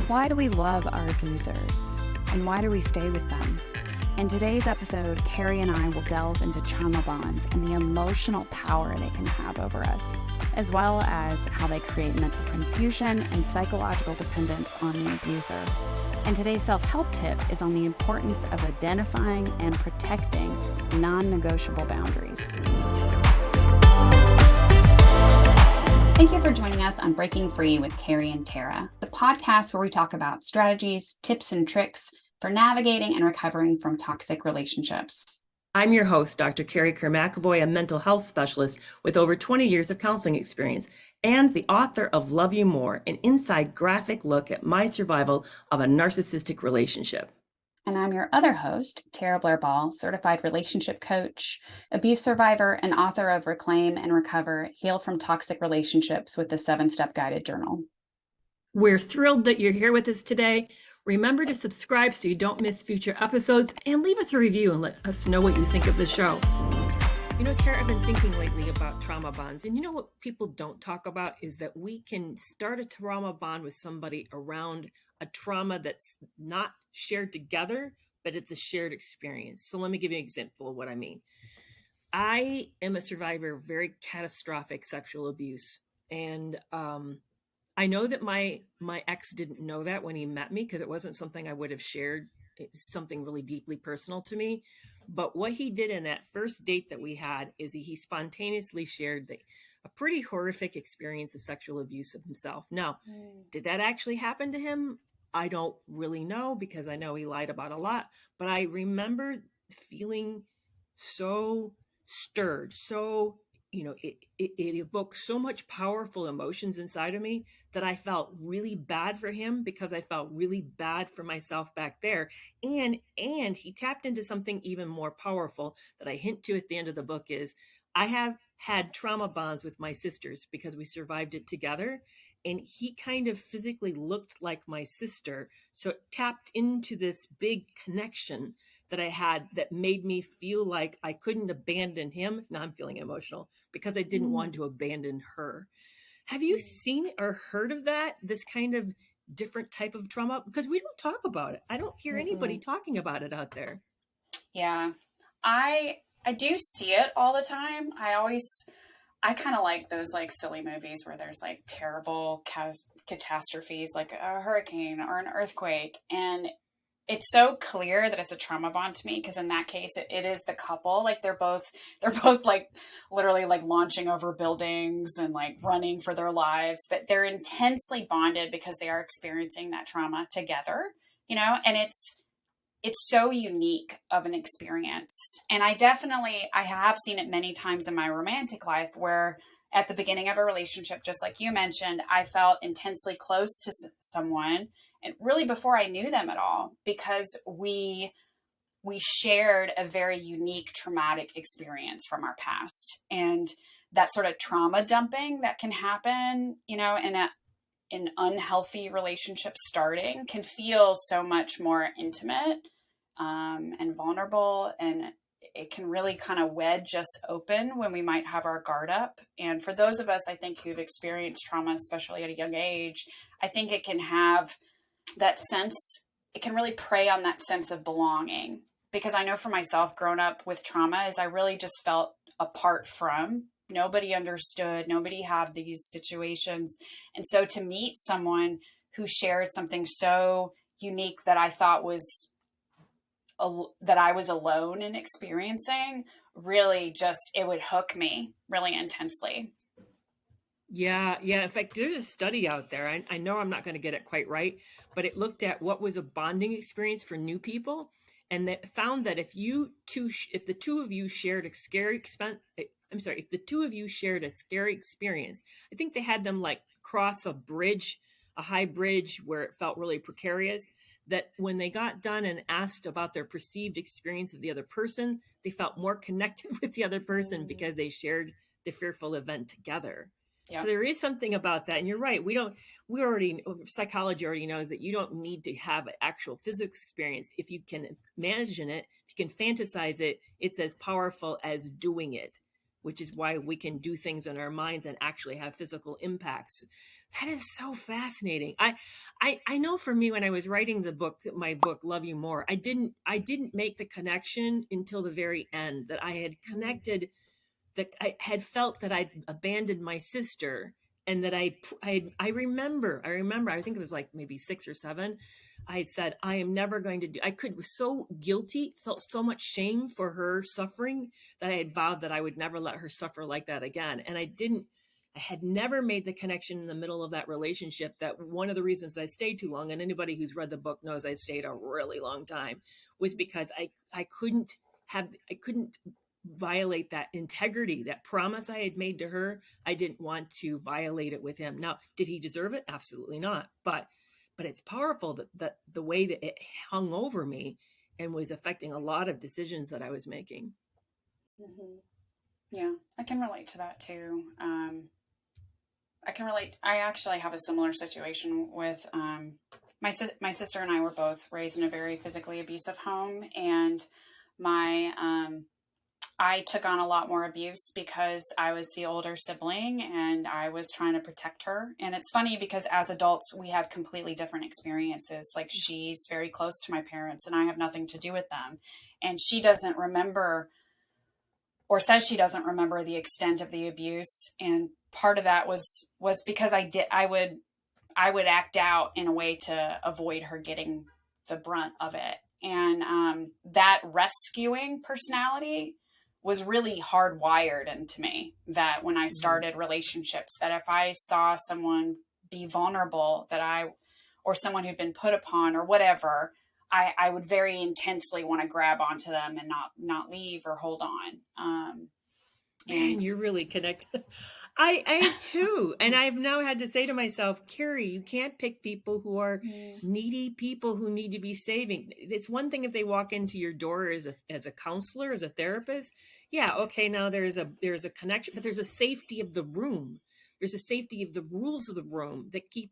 Why do we love our abusers? And why do we stay with them? In today's episode, Kerry and I will delve into trauma bonds and the emotional power they can have over us, as well as how they create mental confusion and psychological dependence on the abuser. And today's self-help tip is on the importance of identifying and protecting non-negotiable boundaries. Thank you for joining us on Breaking Free with Kerry and Tara, the podcast where we talk about strategies, tips, and tricks for navigating and recovering from toxic relationships. I'm your host, Dr. Kerry McAvoy, a mental health specialist with over 20 years of counseling experience and the author of Love You More, an inside graphic look at my survival of a narcissistic relationship. And I'm your other host, Tara Blair-Ball, certified relationship coach, abuse survivor, and author of Reclaim and Recover, Heal from Toxic Relationships with the 7-Step Guided Journal. We're thrilled that you're here with us today. Remember to subscribe so you don't miss future episodes, and leave us a review and let us know what you think of the show. You know, Tara, I've been thinking lately about trauma bonds, and you know what people don't talk about is that we can start a trauma bond with somebody around a trauma that's not shared together, but it's a shared experience. So let me give you an example of what I mean. I am a survivor of very catastrophic sexual abuse, and I know that my ex didn't know that when he met me, because it wasn't something I would have shared. It's something really deeply personal to me. But what he did in that first date that we had is he spontaneously shared a pretty horrific experience of sexual abuse of himself. Now, did that actually happen to him? I don't really know, because I know he lied about a lot. But I remember feeling so stirred, so it evoked so much powerful emotions inside of me that I felt really bad for him, because I felt really bad for myself back there. And he tapped into something even more powerful that I hint to at the end of the book is I have had trauma bonds with my sisters because we survived it together. And he kind of physically looked like my sister. So it tapped into this big connection that I had that made me feel like I couldn't abandon him. Now I'm feeling emotional because I didn't want to abandon her. Have you seen or heard of that? This kind of different type of trauma? Because we don't talk about it. I don't hear anybody talking about it out there. Yeah, I do see it all the time. I kind of like those like silly movies where there's like terrible catastrophes like a hurricane or an earthquake. And it's so clear that it's a trauma bond to me, because in that case, it is the couple. Like they're both like literally like launching over buildings and like running for their lives, but they're intensely bonded because they are experiencing that trauma together, and it's so unique of an experience. And I have seen it many times in my romantic life where at the beginning of a relationship, just like you mentioned, I felt intensely close to someone, and really before I knew them at all, because we shared a very unique traumatic experience from our past. And that sort of trauma dumping that can happen, in an unhealthy relationship starting can feel so much more intimate and vulnerable, and it can really kind of wedge us open when we might have our guard up. And for those of us, I think, who've experienced trauma, especially at a young age, I think it can have that sense, it can really prey on that sense of belonging. Because I know for myself, growing up with trauma, is I really just felt apart from. Nobody understood, nobody had these situations. And so to meet someone who shared something so unique that I thought was that I was alone in experiencing, really just, it would hook me really intensely. Yeah. In fact, there's a study out there. I know I'm not going to get it quite right, but it looked at what was a bonding experience for new people. And that found that if the two of you shared a scary experience, I think they had them like cross a high bridge where it felt really precarious, that when they got done and asked about their perceived experience of the other person, they felt more connected with the other person because they shared the fearful event together. Yeah. So there is something about that. And you're right. Psychology already knows that you don't need to have an actual physical experience. If you can imagine it, if you can fantasize it, it's as powerful as doing it. which is why we can do things in our minds and actually have physical impacts. That is so fascinating. I know for me, when I was writing my book, Love You More, I didn't make the connection until the very end, that I had connected, that I had felt that I'd abandoned my sister, and that I remember, I think it was like maybe 6 or 7. I said, I am never going to do, was so guilty, felt so much shame for her suffering, that I had vowed that I would never let her suffer like that again. And I had never made the connection in the middle of that relationship, that one of the reasons I stayed too long, and anybody who's read the book knows I stayed a really long time, was because I couldn't violate that integrity, that promise I had made to her. I didn't want to violate it with him. Now, did he deserve it? Absolutely not. But it's powerful that the way that it hung over me and was affecting a lot of decisions that I was making. Mm-hmm. Yeah, I can relate to that too. I can relate. I actually have a similar situation with my sister and I were both raised in a very physically abusive home, and I took on a lot more abuse because I was the older sibling and I was trying to protect her. And it's funny because as adults, we had completely different experiences. Like, she's very close to my parents and I have nothing to do with them. And she doesn't remember, or says she doesn't remember, the extent of the abuse. And part of that was because I would act out in a way to avoid her getting the brunt of it. And that rescuing personality was really hardwired into me, that when I started relationships, that if I saw someone be vulnerable, or someone who'd been put upon or whatever, I would very intensely want to grab onto them and not leave or hold on. Man, you're really connected. I too. And I've now had to say to myself, Kerry, you can't pick people who are needy, people who need to be saving. It's one thing if they walk into your door as a counselor, as a therapist. Yeah, okay, now there's a connection, but there's a safety of the room. There's a safety of the rules of the room that keep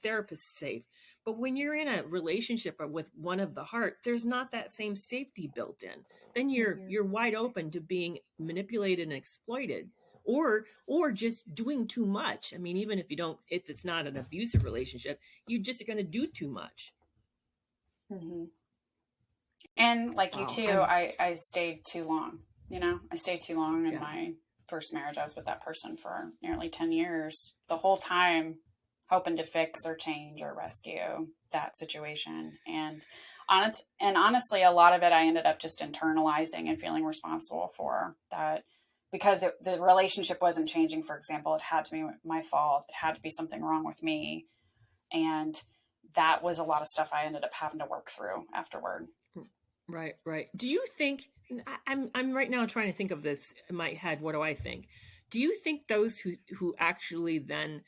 therapists safe. But when you're in a relationship with one of the heart, there's not that same safety built in. Then you're wide open to being manipulated and exploited, or just doing too much. I mean, even if it's not an abusive relationship, you just are going to do too much. Mm-hmm. And like you too, I stayed too long. I stayed too long in my first marriage. I was with that person for nearly 10 years, the whole time hoping to fix or change or rescue that situation. And honestly, a lot of it I ended up just internalizing and feeling responsible for that, because the relationship wasn't changing. For example, it had to be my fault. It had to be something wrong with me. And that was a lot of stuff I ended up having to work through afterward. Right. Do you think, I'm right now trying to think of this in my head. What do I think? Do you think those who actually then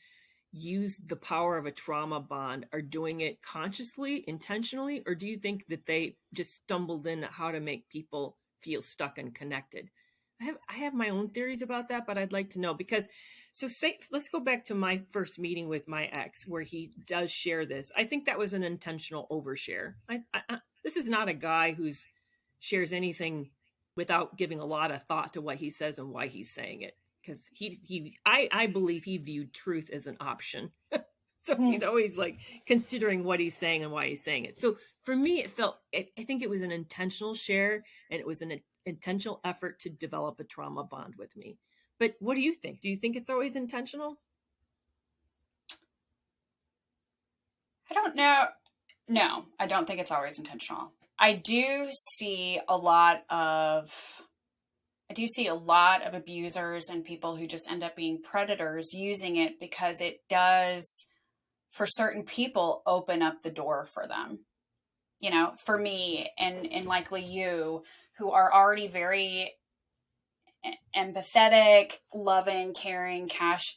use the power of a trauma bond are doing it consciously, intentionally, or do you think that they just stumbled in how to make people feel stuck and connected? I have my own theories about that, but I'd like to know, because let's go back to my first meeting with my ex, where he does share this. I think that was an intentional overshare. This is not a guy who shares anything without giving a lot of thought to what he says and why he's saying it. Because I believe he viewed truth as an option. So he's always like considering what he's saying and why he's saying it. So for me, I think it was an intentional share, and it was an intentional effort to develop a trauma bond with me. But what do you think? Do you think it's always intentional? I don't know. No, I don't think it's always intentional. I do see a lot of abusers and people who just end up being predators using it, because it does, for certain people, open up the door for them. For me and likely you, who are already very empathetic, loving, caring,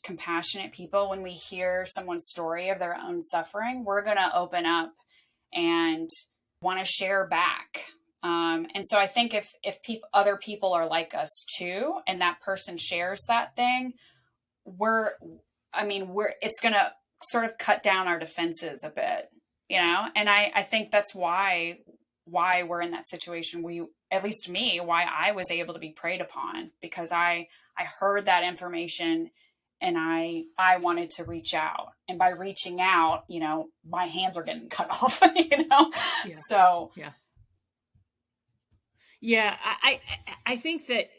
compassionate people, when we hear someone's story of their own suffering, we're going to open up and want to share back. And so I think if other people are like us too, and that person shares that thing, it's going to sort of cut down our defenses a bit, and I think that's why we're in that situation at least me, why I was able to be preyed upon, because I heard that information and I wanted to reach out. And by reaching out, my hands are getting cut off, Yeah. So Yeah. Yeah. I think that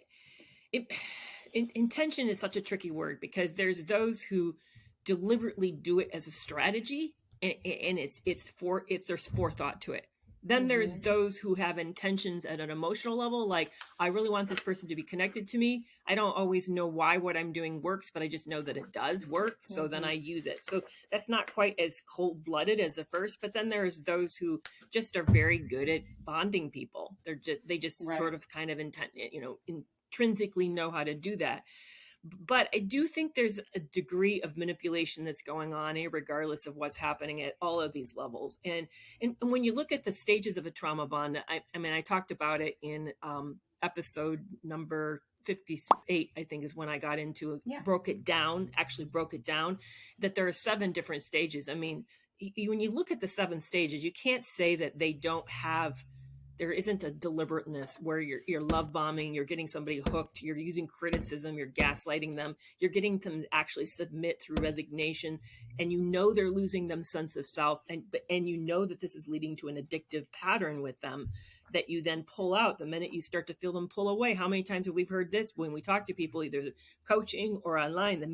intention is such a tricky word, because there's those who deliberately do it as a strategy, and there's forethought to it. Then there's those who have intentions at an emotional level, like, I really want this person to be connected to me. I don't always know why what I'm doing works, but I just know that it does work. So then I use it. So that's not quite as cold-blooded as the first, but then there's those who just are very good at bonding people. They just Right. sort of kind of intrinsically know how to do that. But I do think there's a degree of manipulation that's going on here, regardless of what's happening at all of these levels. And when you look at the stages of a trauma bond, I mean, I talked about it in episode number 58, I think is when I got into it, broke it down, that there are 7 different stages. I mean, when you look at the 7 stages, you can't say that they don't have, there isn't a deliberateness where you're love bombing, you're getting somebody hooked, you're using criticism, you're gaslighting them, you're getting them to actually submit through resignation, and they're losing them sense of self, and that this is leading to an addictive pattern with them that you then pull out the minute you start to feel them pull away. How many times have we heard this when we talk to people, either coaching or online? The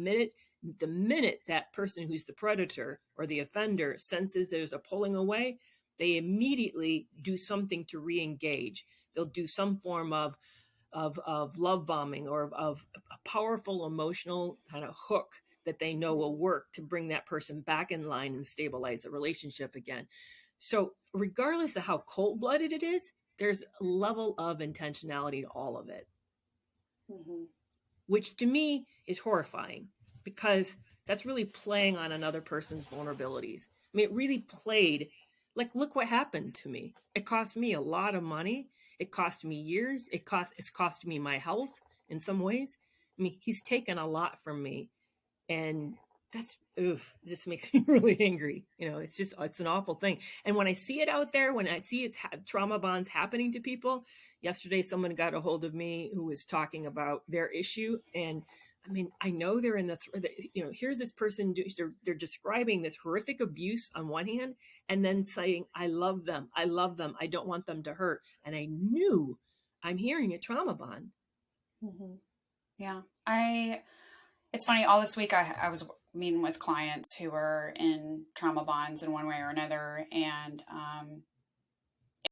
minute that person who's the predator or the offender senses there's a pulling away, they immediately do something to re-engage. They'll do some form of love bombing, or of a powerful emotional kind of hook that they know will work to bring that person back in line and stabilize the relationship again. So regardless of how cold-blooded it is, there's a level of intentionality to all of it, which to me is horrifying, because that's really playing on another person's vulnerabilities. I mean, it really played. Like, look what happened to me. It cost me a lot of money. It cost me years. It's cost me my health in some ways. I mean, he's taken a lot from me, and that's, it just makes me really angry. It's an awful thing. And when I see it out there, when I see it's trauma bonds happening to people, yesterday someone got a hold of me who was talking about their issue, and I mean, I know they're in here's this person, they're describing this horrific abuse on one hand, and then saying, I love them, I don't want them to hurt. And I knew I'm hearing a trauma bond. Yeah. It's funny, all this week I was meeting with clients who were in trauma bonds in one way or another. And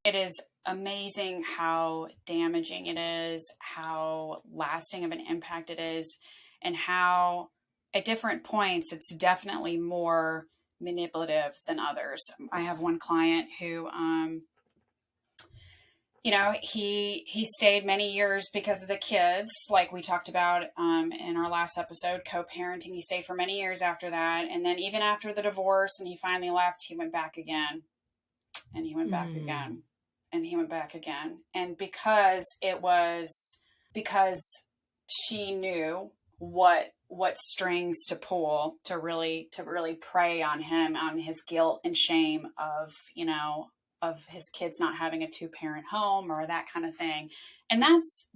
it is amazing how damaging it is, how lasting of an impact it is, and how at different points it's definitely more manipulative than others. I have one client who, he stayed many years because of the kids, like we talked about in our last episode, co-parenting. He stayed for many years after that. And then even after the divorce and he finally left, he went back again. And he went back again. And he went back again. And because she knew what strings to pull to really prey on him, on his guilt and shame of his kids not having a 2-parent home or that kind of thing. And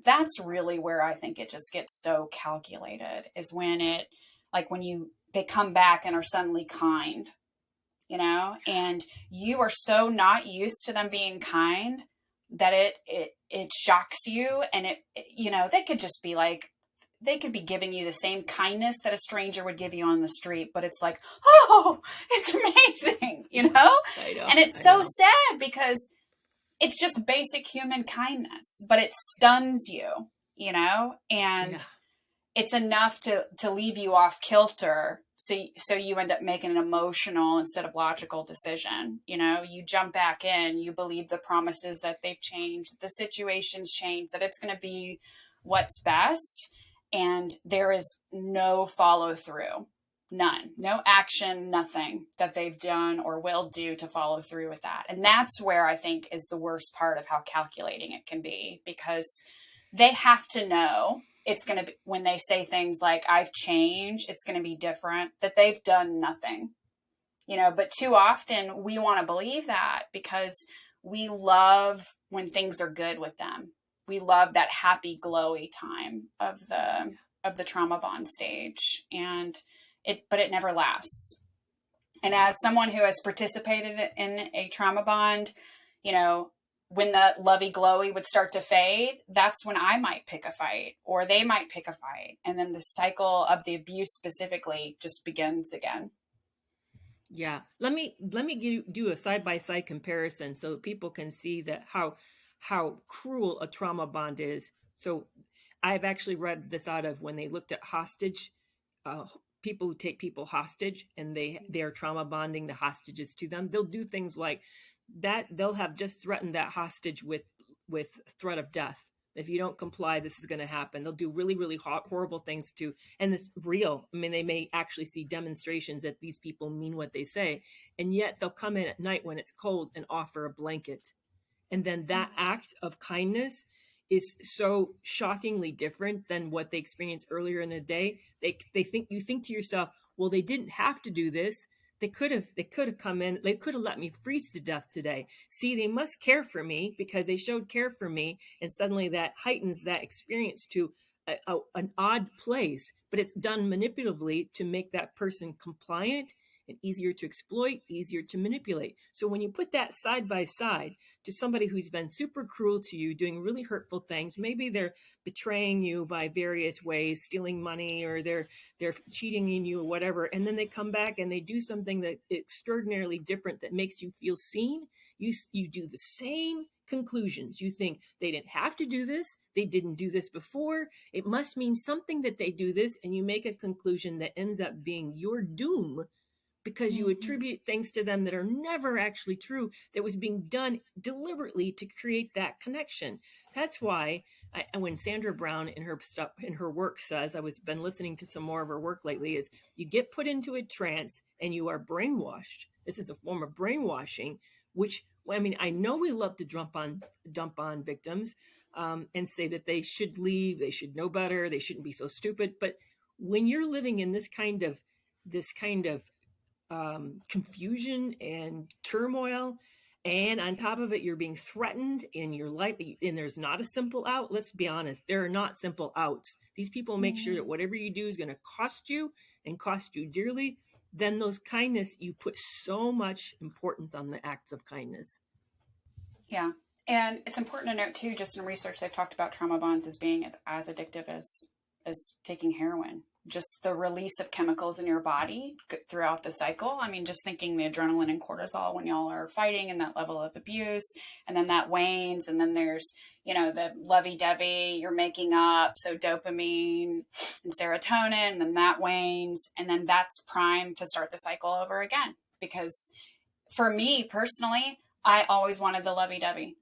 that's really where I think it just gets so calculated, is when they come back and are suddenly kind, and you are so not used to them being kind that it shocks you. And they could just be like, they could be giving you the same kindness that a stranger would give you on the street, but it's like, oh, it's amazing, I know, and it's so sad, because it's just basic human kindness, but it stuns you, and it's enough to leave you off kilter. So you end up making an emotional instead of logical decision. You jump back in, you believe the promises that they've changed, the situation's changed, that it's going to be what's best. And there is no follow through, none, no action, nothing that they've done or will do to follow through with that. And that's where I think is the worst part of how calculating it can be, because they have to know it's going to be, when they say things like, I've changed, it's going to be different, that they've done nothing, but too often we want to believe that, because we love when things are good with them. We love that happy, glowy time of the trauma bond stage, but it never lasts. And as someone who has participated in a trauma bond, you know, when the lovey glowy would start to fade, that's when I might pick a fight or they might pick a fight. And then the cycle of the abuse specifically just begins again. Yeah. Let me do a side-by-side comparison so people can see that how cruel a trauma bond is. So I've actually read this out of when they looked at hostage, people who take people hostage and they're trauma bonding the hostages to them. They'll do things like that. They'll have just threatened that hostage with threat of death. If you don't comply, this is going to happen. They'll do really, really horrible things too. And it's real. I mean, they may actually see demonstrations that these people mean what they say. And yet they'll come in at night when it's cold and offer a blanket. And then that act of kindness is so shockingly different than what they experienced earlier in the day. You think to yourself, well, they didn't have to do this. They could have come in. They could have let me freeze to death today. See, they must care for me because they showed care for me. And suddenly that heightens that experience to an odd place, but it's done manipulatively to make that person compliant and easier to exploit, easier to manipulate. So when you put that side by side to somebody who's been super cruel to you, doing really hurtful things, maybe they're betraying you by various ways, stealing money, or they're cheating in you or whatever, and then they come back and they do something that extraordinarily different that makes you feel seen, you do the same conclusions. You think they didn't have to do this. They didn't do this before. It must mean something that they do this, and you make a conclusion that ends up being your doom because you attribute things to them that are never actually true, that was being done deliberately to create that connection. That's why when Sandra Brown in her work says, been listening to some more of her work lately, is you get put into a trance and you are brainwashed. This is a form of brainwashing, which, I mean, I know we love to dump on victims and say that they should leave, they should know better, they shouldn't be so stupid. But when you're living in this kind of confusion and turmoil, and on top of it, you're being threatened in your life, and there's not a simple out. Let's be honest, there are not simple outs. These people make sure that whatever you do is going to cost you and cost you dearly. Then those kindness, you put so much importance on the acts of kindness. Yeah. And it's important to note too, just in research, they've talked about trauma bonds as being as addictive as taking heroin. Just the release of chemicals in your body throughout the cycle. I mean, just thinking the adrenaline and cortisol when y'all are fighting and that level of abuse, and then that wanes. And then there's, the lovey-dovey, you're making up. So dopamine and serotonin, and then that wanes. And then that's primed to start the cycle over again. Because for me personally, I always wanted the lovey-dovey.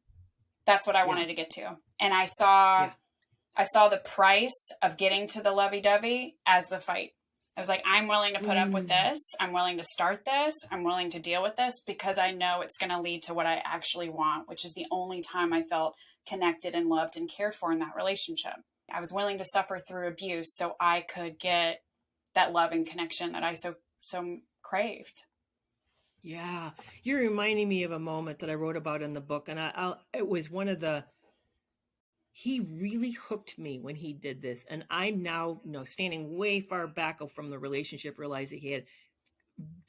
That's what I wanted to get to. And I saw the price of getting to the lovey-dovey as the fight. I was like, I'm willing to put up with this. I'm willing to start this. I'm willing to deal with this because I know it's going to lead to what I actually want, which is the only time I felt connected and loved and cared for in that relationship. I was willing to suffer through abuse so I could get that love and connection that I so craved. Yeah. You're reminding me of a moment that I wrote about in the book. And it was he really hooked me when he did this. And I'm now, standing way far back from the relationship, realizing he had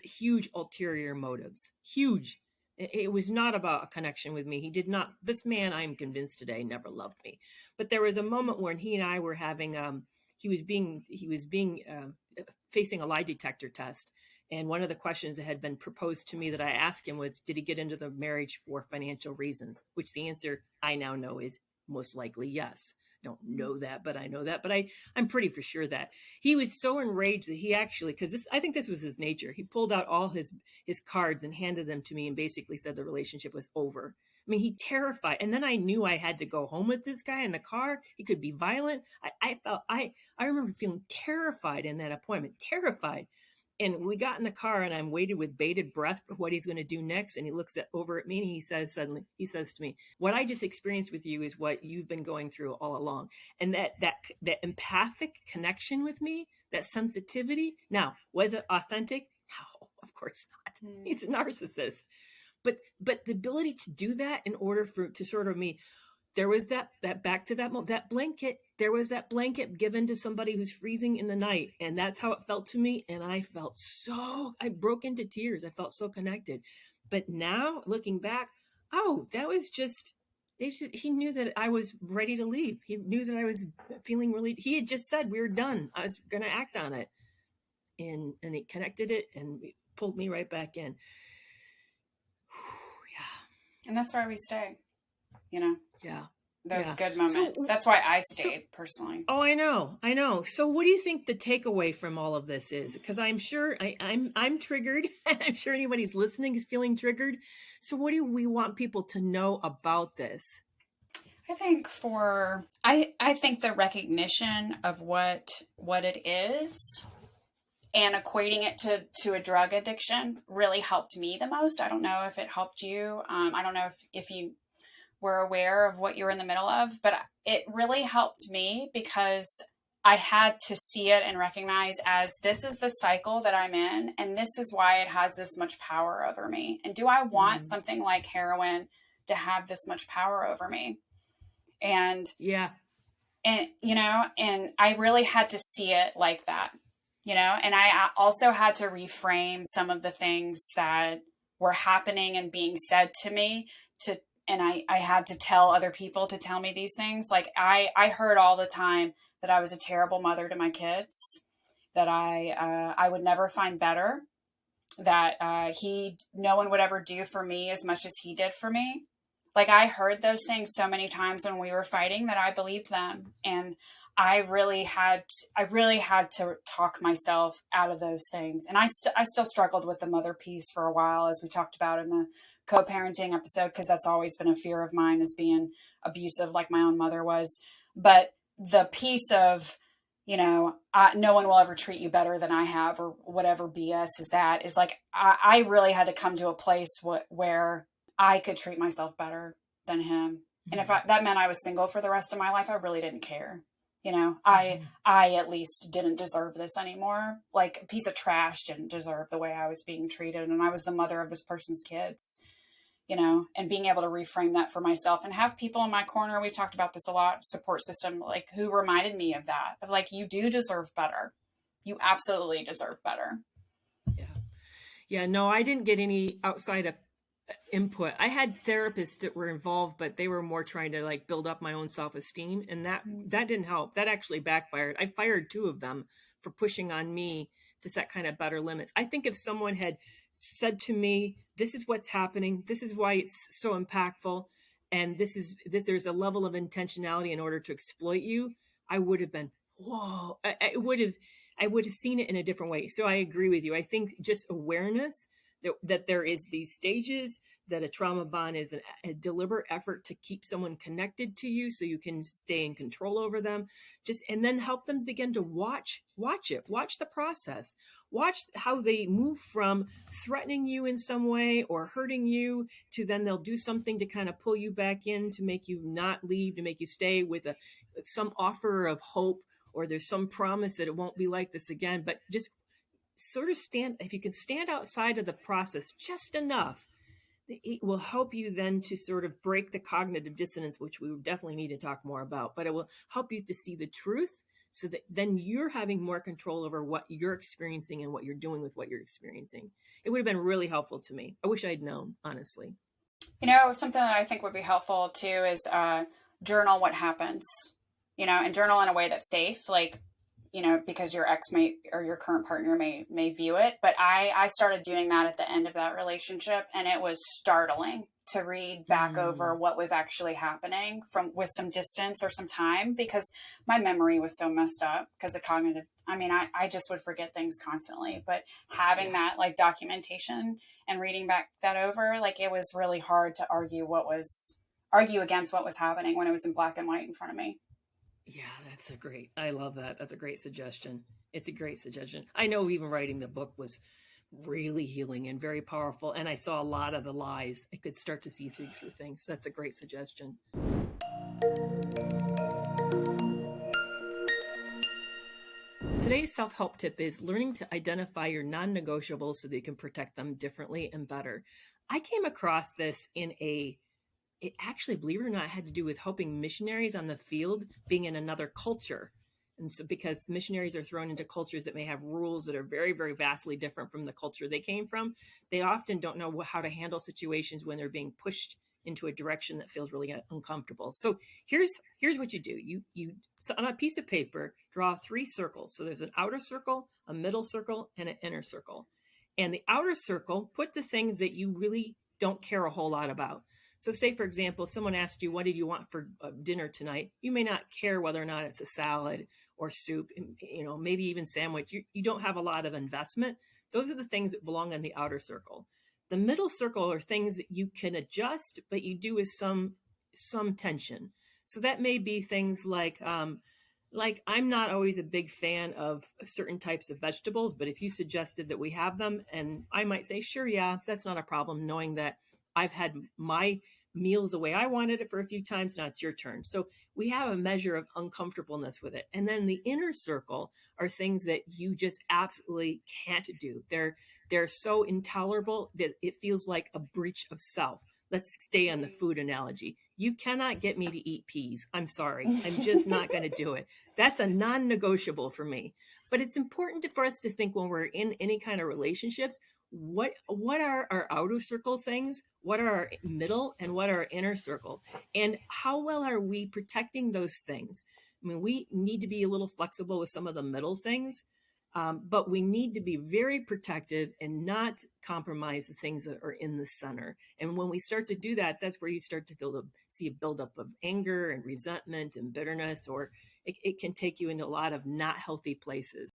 huge ulterior motives. Huge. It was not about a connection with me. He did not. This man, I'm convinced today, never loved me. But there was a moment when he and I were having, he was facing a lie detector test. And one of the questions that had been proposed to me that I asked him was, did he get into the marriage for financial reasons? Which the answer I now know is most likely yes. I don't know that, but I know that. But I'm pretty for sure that he was so enraged that he actually, I think this was his nature. He pulled out all his cards and handed them to me and basically said the relationship was over. I mean, he terrified. And then I knew I had to go home with this guy in the car. He could be violent. I remember feeling terrified in that appointment, terrified. And we got in the car and I'm waited with bated breath for what he's going to do next. And he looks over at me and he says to me, what I just experienced with you is what you've been going through all along. And that empathic connection with me, that sensitivity. Now, was it authentic? No, of course not. He's a narcissist. but the ability to do that in order to sort of me, there was that back to that blanket. There was that blanket given to somebody who's freezing in the night. And that's how it felt to me. And I broke into tears. I felt so connected. But now looking back, that was he knew that I was ready to leave. He knew that I was feeling really, he had just said we were done. I was going to act on it. And he connected it and pulled me right back in. Yeah. And that's why we stay, Yeah. Those good moments. That's why I stayed personally. Oh, I know. So what do you think the takeaway from all of this is? Because I'm sure I'm triggered. I'm sure anybody's listening is feeling triggered. So what do we want people to know about this? I think I think the recognition of what it is and equating it to a drug addiction really helped me the most. I don't know if it helped you. I don't know if you were aware of what you were in the middle of, but it really helped me because I had to see it and recognize as this is the cycle that I'm in, and this is why it has this much power over me. And do I want something like heroin to have this much power over me? And and I really had to see it like that, and I also had to reframe some of the things that were happening and being said to me and I had to tell other people to tell me these things. Like I heard all the time that I was a terrible mother to my kids, that I would never find better, that no one would ever do for me as much as he did for me. Like I heard those things so many times when we were fighting that I believed them. And I really had to talk myself out of those things. And I still struggled with the mother piece for a while, as we talked about in the co-parenting episode, because that's always been a fear of mine, is being abusive like my own mother was. But the piece of, no one will ever treat you better than I have, or whatever BS is like, I really had to come to a place where I could treat myself better than him. And if that meant I was single for the rest of my life, I really didn't care. I at least didn't deserve this anymore. Like a piece of trash didn't deserve the way I was being treated. And I was the mother of this person's kids, and being able to reframe that for myself and have people in my corner. We've talked about this a lot, support system, like who reminded me of that, of like, you do deserve better. You absolutely deserve better. Yeah. No, I didn't get any outside of input. I had therapists that were involved, but they were more trying to like build up my own self-esteem, and that didn't help. That actually backfired. I fired 2 of them for pushing on me to set kind of better limits. I think if someone had said to me, this is what's happening, this is why it's so impactful, and there's a level of intentionality in order to exploit you, I would have been, whoa. I would have seen it in a different way. So I agree with you. I think just awareness that there is these stages, that a trauma bond is a deliberate effort to keep someone connected to you so you can stay in control over them, and then help them begin to watch the process, watch how they move from threatening you in some way or hurting you to then they'll do something to kind of pull you back in, to make you not leave, to make you stay with some offer of hope, or there's some promise that it won't be like this again. But just sort of if you can stand outside of the process just enough, it will help you then to sort of break the cognitive dissonance, which we definitely need to talk more about, but it will help you to see the truth so that then you're having more control over what you're experiencing and what you're doing with what you're experiencing. It would have been really helpful to me. I wish I'd known, honestly. Something that I think would be helpful too is journal what happens, and journal in a way that's safe. Like, because your ex or your current partner may view it. But I started doing that at the end of that relationship, and it was startling to read back over what was actually happening with some distance or some time, because my memory was so messed up because of cognitive. I just would forget things constantly, but having that like documentation and reading back that over, like it was really hard to argue against what was happening when it was in black and white in front of me. Yeah, I love that. That's a great suggestion. It's a great suggestion. I know even writing the book was really healing and very powerful. And I saw a lot of the lies. I could start to see through things. That's a great suggestion. Today's self-help tip is learning to identify your non-negotiables so that you can protect them differently and better. I came across this it actually, believe it or not, had to do with helping missionaries on the field being in another culture. And so because missionaries are thrown into cultures that may have rules that are very, very vastly different from the culture they came from, they often don't know how to handle situations when they're being pushed into a direction that feels really uncomfortable. So here's what you do. You so on a piece of paper, draw 3 circles. So there's an outer circle, a middle circle, and an inner circle. And the outer circle, put the things that you really don't care a whole lot about. So say, for example, if someone asked you, what did you want for dinner tonight? You may not care whether or not it's a salad or soup, maybe even sandwich. You don't have a lot of investment. Those are the things that belong in the outer circle. The middle circle are things that you can adjust, but you do with some tension. So that may be things like I'm not always a big fan of certain types of vegetables, but if you suggested that we have them, and I might say, sure, yeah, that's not a problem, knowing that I've had my meals the way I wanted it for a few times. Now it's your turn. So we have a measure of uncomfortableness with it. And then the inner circle are things that you just absolutely can't do. They're so intolerable that it feels like a breach of self. Let's stay on the food analogy. You cannot get me to eat peas. I'm sorry. I'm just not going to do it. That's a non-negotiable for me. But it's important for us to think when we're in any kind of relationships, what are our outer circle things? What are our middle and what are our inner circle? And how well are we protecting those things? I mean, we need to be a little flexible with some of the middle things, but we need to be very protective and not compromise the things that are in the center. And when we start to do that, that's where you start to see a buildup of anger and resentment and bitterness, or it can take you into a lot of not healthy places.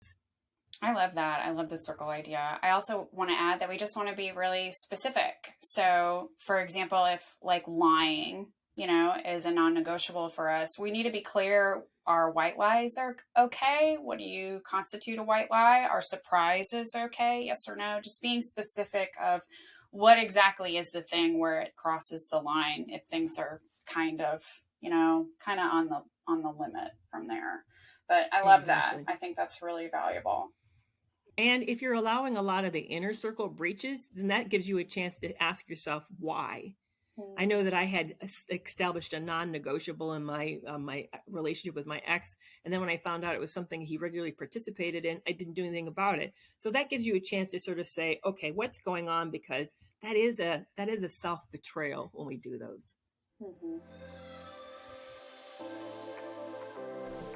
I love that. I love the circle idea. I also want to add that we just want to be really specific. So, for example, if like lying, is a non-negotiable for us, we need to be clear. Our white lies are okay. What do you constitute a white lie? Our surprise is okay. Yes or no? Just being specific of what exactly is the thing where it crosses the line. If things are kind of on the limit from there. But I love Exactly. that. I think that's really valuable. And if you're allowing a lot of the inner circle breaches, then that gives you a chance to ask yourself why. I know that I had established a non-negotiable in my relationship with my ex, and then when I found out it was something he regularly participated in, I didn't do anything about it. So that gives you a chance to sort of say, okay, what's going on? Because that is a self-betrayal when we do those. Mm-hmm.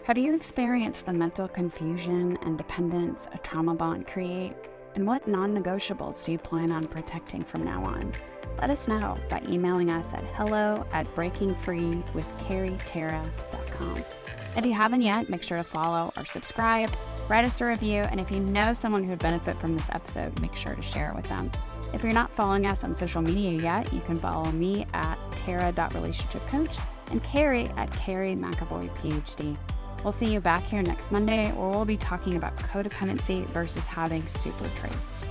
Have you experienced the mental confusion and dependence a trauma bond create? And what non-negotiables do you plan on protecting from now on? Let us know by emailing us at hello@breakingfreewithkerrytara.com. If you haven't yet, make sure to follow or subscribe, write us a review, and if you know someone who would benefit from this episode, make sure to share it with them. If you're not following us on social media yet, you can follow me at tara.relationshipcoach and Kerry at Kerry McAvoy, PhD. We'll see you back here next Monday, where we'll be talking about codependency versus having super traits.